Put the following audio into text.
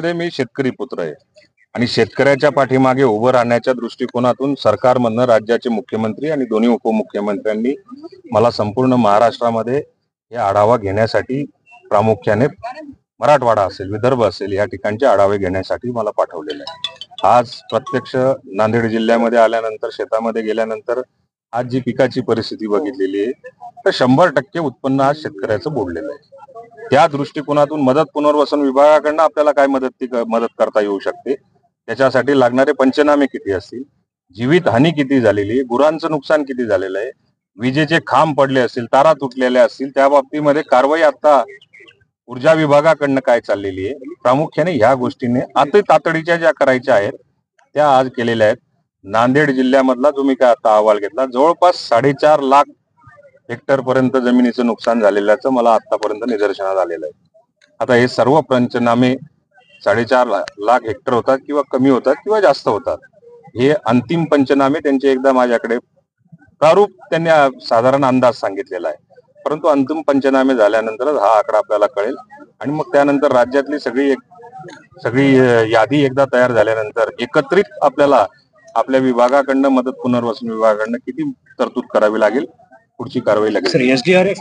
मी शेतकरी पुत्र आहे आणि शेतकऱ्याच्या पाठीमागे उभं राहण्याच्या दृष्टिकोनातून सरकारमधनं राज्याचे मुख्यमंत्री आणि दोन्ही उपमुख्यमंत्र्यांनी मला संपूर्ण महाराष्ट्रामध्ये हे आढावा घेण्यासाठी प्रामुख्याने मराठवाडा असेल, विदर्भ असेल या ठिकाणचे आढावे घेण्यासाठी मला पाठवलेलं आहे। आज प्रत्यक्ष नांदेड जिल्ह्यामध्ये आल्यानंतर शेतामध्ये गेल्यानंतर आज जी पिकाची परिस्थिती बघितलेली आहे तर 100% उत्पन्न आज शेतकऱ्याचं बुडलेलं आहे। त्या दृष्टिकोनातून मदत पुनर्वसन विभागाकडनं आपल्याला काय मदत करता येऊ शकते, त्याच्यासाठी लागणारे पंचनामे किती असतील, जीवित हानी किती झालेली आहे, गुरांचं नुकसान किती झालेलं आहे, विजेचे खांब पडले असतील, तारा तुटलेल्या असतील, त्या बाबतीमध्ये कारवाई आता ऊर्जा विभागाकडनं काय चाललेली आहे, प्रामुख्याने ह्या गोष्टीने अति तातडीच्या ज्या करायच्या आहेत त्या आज केलेल्या आहेत। नांदेड जिल्ह्यामधला जो मी काय आता अहवाल घेतला, जवळपास 4.5 लाख हेक्टर पर्यंत जमिनीचं नुकसान झालेल्याचं मला आतापर्यंत निदर्शनास आलेलं आहे। आता हे सर्व पंचनामे 4.5 लाख हेक्टर होतात किंवा कमी होतात किंवा जास्त होतात, हे अंतिम पंचनामे त्यांचे एकदा माझ्याकडे प्रारूप त्यांनी साधारण अंदाज सांगितलेला आहे, परंतु अंतिम पंचनामे झाल्यानंतरच हा आकडा आपल्याला कळेल आणि मग त्यानंतर राज्यातली सगळी यादी एकदा तयार झाल्यानंतर एकत्रित आपल्याला आपल्या विभागाकडनं मदत पुनर्वसन विभागाकडनं किती तरतूद करावी लागेल, पुढची कारवाई लागेल। Sir, SDRF